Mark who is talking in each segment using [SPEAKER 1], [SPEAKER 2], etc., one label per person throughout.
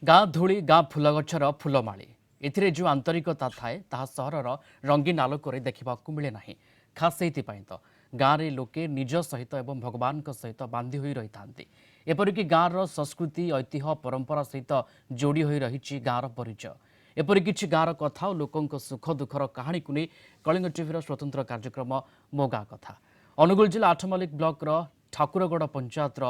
[SPEAKER 1] ଗାଁ ଧୂଳି ଗାଁ ଫୁଲଗଛର ଫୁଲମାଳି ଏଥିରେ ଯେଉଁ ଆନ୍ତରିକତା ଥାଏ ତାହା ସହରର ରଙ୍ଗୀନ ଆଲୋକରେ ଦେଖିବାକୁ ମିଳେ ନାହିଁ। ଖାସ୍ ସେଇଥିପାଇଁ ତ ଗାଁରେ ଲୋକେ ନିଜ ସହିତ ଏବଂ ଭଗବାନଙ୍କ ସହିତ ବାନ୍ଧି ହୋଇ ରହିଥାନ୍ତି। ଏପରିକି ଗାଁର ସଂସ୍କୃତି ଐତିହ୍ୟ ପରମ୍ପରା ସହିତ ଯୋଡ଼ି ହୋଇ ରହିଛି ଗାଁର ପରିଚୟ। ଏପରି କିଛି ଗାଁର କଥା ଓ ଲୋକଙ୍କ ସୁଖ ଦୁଃଖର କାହାଣୀକୁ ନେଇ କଳିଙ୍ଗ ଟିଭିର ସ୍ୱତନ୍ତ୍ର କାର୍ଯ୍ୟକ୍ରମ ମୋ ଗାଁ କଥା। ଅନୁଗୁଳ ଜିଲ୍ଲା ଆଠମଲ୍ଲିକ ବ୍ଲକର ଠାକୁରଗଡ଼ ପଞ୍ଚାୟତର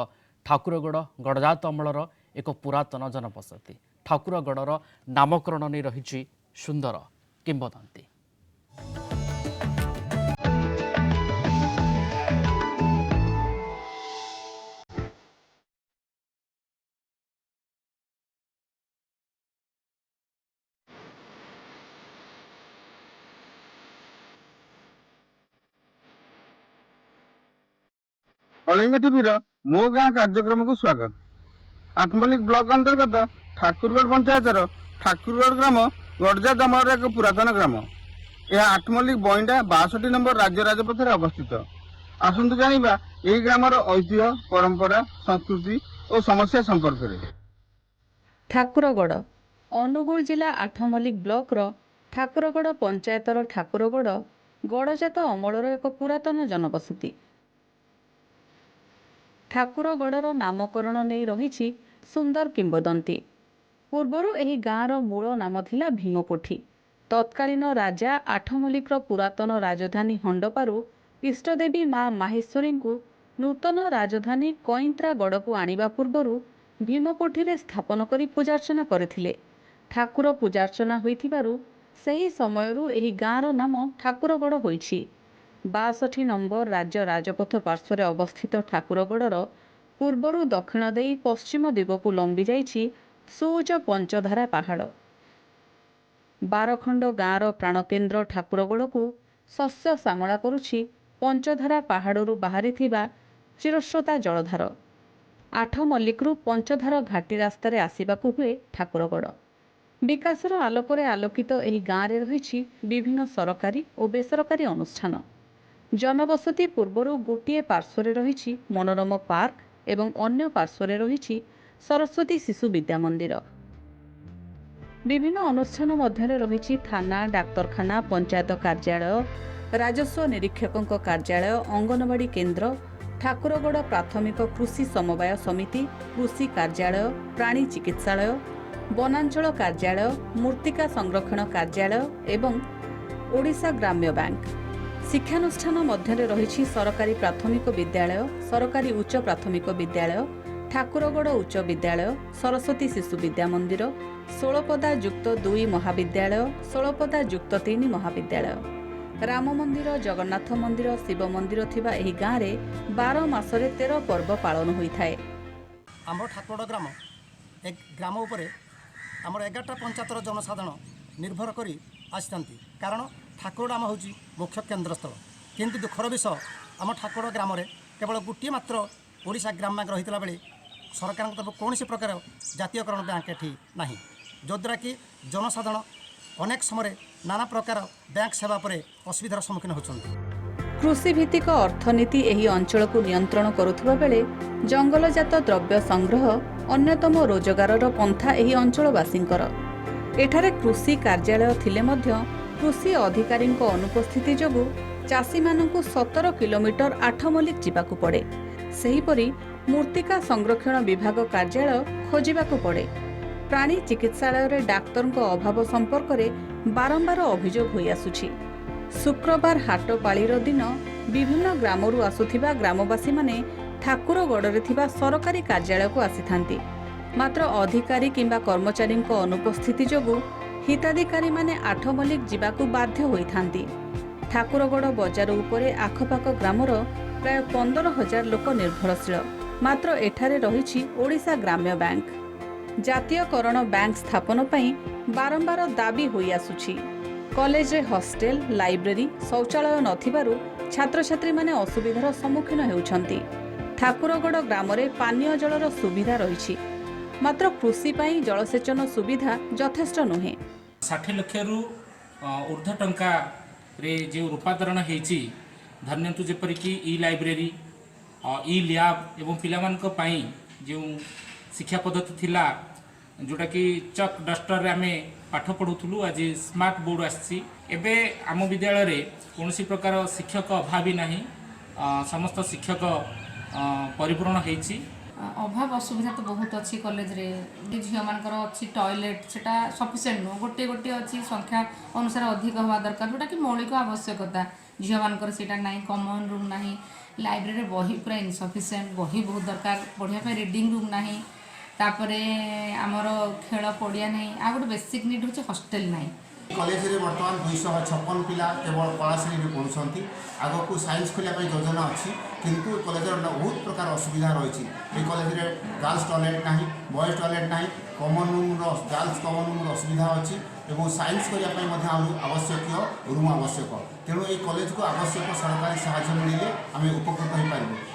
[SPEAKER 1] ଠାକୁରଗଡ଼ ଗଡ଼ଜାତ ଅମଳର ଏକ ପୁରାତନ ଜନବସତି। ଠାକୁରଗଡ଼ର ନାମକରଣ ନେଇ ରହିଛି ସୁନ୍ଦର କିମ୍ବଦନ୍ତୀ।
[SPEAKER 2] कलिंग टीवीर मो गाँ कार्यक्रम को स्वागत। आठमल्लिक ब्लॉक अंतर्गत ठाकुरगढ़ पंचायतर ठाकुरगढ़ ग्राम गड़जा दमर एक पुरातन ग्राम। यह आठमल्लिक बइंडा 62 नंबर राज्य राजपथ अवस्थित। आसतु जानिबा एही ग्रामर ऐतिह्य परंपरा संस्कृति और समस्या संपर्क में।
[SPEAKER 3] ठाकुरगढ़ अनुगुल जिला आठमल्लिक ब्लॉक ठाकुरगढ़ पंचायतर ठाकुरगढ़ गड़जात अमलर एक पुरातन जनबसति। ठाकुरगढ़र नामकरण नहीं रही सुंदर किंबदंती। पूर्वर एही गाँवर मूल नाम थिला भीमकोठी। तत्कालीन राजा आठमल्लिक पुरातन राजधानी हंडपारू इष्टदेवी माँ माहेश्वरी को नूतन राजधानी कईंत्रागढ़ को आनिबा पूर्वरु भीमकोठी स्थापन करी पूजार्चना करथिले। ठाकुर पूजार्चना होइथिबारु सही समयरु एही गाँवर नाम ठाकुरगढ़ होइछि। 62 नंबर राज्य राजपथ पार्श्वर अवस्थित ठाकुरगढ़र पूर्वरु दक्षिण देई पश्चिम दिगकु लंबी जाइछि सुउच्च पंचधारा पहाड़। बारखंड गाँवर प्राणकेन्द्र ठाकुरगढ़ को शस्य श्यामला करुछि पंचधारा पहाड़रू बाहरी चिरस्रोता जलधार। आठमल्लिकरू पंचधार घाटी रास्तार आसिबाकू हुए ठाकुरगढ़। विकासर आलोकरे आलोकित एही गाँव रे रहिछि विभिन्न सरकारी और बेसरकारी अनुष्ठान। जनबसति पूर्वरु गोटे पार्श्वरे रहिछि मनोरम पार्क एवं अन्य पार्श्वरे रहिछि सरस्वती शिशु विद्या मंदिर। विभिन्न अनुष्ठान मध्यरे रहिछि थाना डाक्तरखाना पंचायत कार्यालय राजस्व निरीक्षकों कार्यालय अंगनवाड़ी केन्द्र ठाकुरगढ़ प्राथमिक कृषि समवाय समिति कृषि कार्यालय प्राणी चिकित्सालय वनांचल कार्यालय मूर्तिका संरक्षण कार्यालय एवं ओडिशा ग्राम्य बैंक। शिक्षानुष्ठान मध्यरे रहिछि सरकारी प्राथमिक विद्यालय सरकारी उच्च प्राथमिक विद्यालय ठाकुरगढ़ उच्च विद्यालय सरस्वती शिशु विद्या मंदिर 16पदा युक्त 2 महाविद्यालय 16पदा युक्त 3 महाविद्यालय राम मंदिर जगन्नाथ मंदिर शिव मंदिर थिबा एही गाँव रे 12 मासरे 13 पर्व पालन होइथाय।
[SPEAKER 4] आम ठाकुरगढ़ ग्राम एक ग्राम उपरे आमर 11टा पंचायतर जनसाधारण निर्भर करी आसिथांती। कारण ठाकुरगढ़ आम हूँ मुख्य केन्द्रस्थल। किंतु दुखर विषय आम ठाकुरगढ़ ग्राम केवल गोटे मात्र ओडिशा ग्राम बैंक रही बेले सरकार तरफ कौन प्रकार जातीयकरण बैंक एठी नहीं, जद्वारा कि जनसाधारण अनेक समय नाना प्रकार बैंक सेवा पर असुविधार सम्मुखीन होती।
[SPEAKER 3] कृषि भित्तिक अर्थनीति एही अंचल को नियंत्रण करुवा बेले जंगलजात द्रव्य संग्रह अन्यतम रोजगारर पंथा एही अंचलवासींकर। एठारे कृषि कार्यालय थिले मध्य कृषि अधिकारी अनुपस्थिति जोगु चाषी मानकु 17 किलोमीटर आठमल्लिक जिबाकु पड़े। सेहीपरि मूर्तिका संरक्षण विभाग कार्यालय खोजिबाकु पड़े। प्राणी चिकित्सालय रे डाक्तरଙ୍କ अभाव संपर्क में बारंबार अभियोग होई आसुछि। शुक्रवार हाट पाळीर दिन विभिन्न ग्रामरू आसुथिबा ग्रामवासी माने ठाकुरगढ़ रे थिबा सरकारी कार्यालय को आसिथांती। मात्र अधिकारी किंबा कर्मचारी अनुपस्थिति जोगु हिताधिकारी माने आठमल्लिक जिबाकू बाध्य होइथांती। ठाकुरगढ़ बजार उपरे आखपाख ग्रामर प्राय 15,000 लोक निर्भरशील। मात्र एठारे रहिछि ओडिशा ग्राम्य बैंक। जातीयकरण बैंक स्थापन पई बारंबार दाबी होई आसुछि। कॉलेज रे हॉस्टेल लाइब्रेरी शौचालय नथिबारु छात्र छात्री माने असुविधार सम्मुखीन हेउछंती। ठाकुरगढ़ ग्राम रे पानीय जलर सुविधा रहिछि, मात्र कृषि पई जलसेचन सुविधा यथेष्ट नुहे।
[SPEAKER 5] 60 लाख रु ऊर्ध्व टंका रे जो रूपांतरण होती धन्यंतु जेपरिक ई लाइब्रेरी ई लैब एवं पिलामानक पई जो शिक्षा पद्धति थिला जोटाकि चक डस्टर आम पाठ पढ़ुलु आज स्मार्ट बोर्ड आसी एबे आम विद्यालय रे कौन प्रकार शिक्षक अभावी नहीं समस्त शिक्षक परिपूर्ण होती
[SPEAKER 6] अभाव असुविधा तो बहुत अच्छी कॉलेज रे झील मानकर अच्छी टॉयलेट सेटा सफिशिएंट नुह गोटे गोटे अच्छी संख्या अनुसार अधिक हवा दरकार जोटा कि मौलिक आवश्यकता झील मानकर सेटा नहीं कॉमन रूम नहीं लाइब्रेरी बही पूरा इनसफिशिएंट बही बहुत दरकार पढ़ाई रीडिंग रूम नहीं तापरे आमर खेल पड़िया नहीं आ गोटे बेसिक नीड होची हॉस्टेल नहीं
[SPEAKER 7] कॉलेज रे वर्तमान 256 पिला केवल कला श्रेणी पढ़ुंट आग को साइंस खोलिया योजना अच्छी किंतु कॉलेज बहुत प्रकार असुविधा रही है कॉलेज रे गर्ल्स टॉयलेट नहीं बॉयज टॉयलेट नहीं common room girls common room असुविधा अच्छी और साइंस करने आवश्यक रूम आवश्यक तेणु ये कॉलेज को आवश्यक सरकारी साहाय्य मिले आम उपकृत हो पार।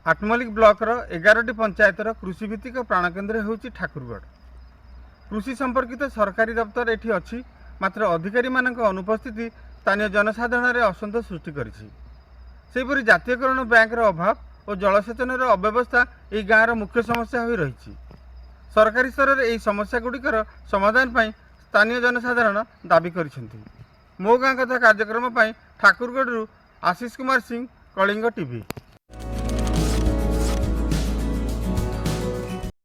[SPEAKER 2] आठमल्लिक ब्लॉकर 11टी पंचायतर कृषिभित्तिक प्राणकेन्द्र होउछि ठाकुरगढ़। कृषि संपर्कित सरकारी दफ्तर एठी अछि मात्र अधिकारी मानक अनुपस्थिति स्थानीय जनसाधारण रे असंतोष सृष्टि करिछि। सेहिपरि जातीयकरण बैंकर अभाव और जलसेचनर अव्यवस्था एही गाँवर मुख्य समस्या होई रहिछि। सरकारी स्तर में एही समस्या गुड़िकर समाधान पाई स्थानीय जनसाधारण दाबी करिसेंति। मो गाँ कथा कार्यक्रम पाई ठाकुरगढ़ आशीष कुमार सिंह, कलिंग टीवी।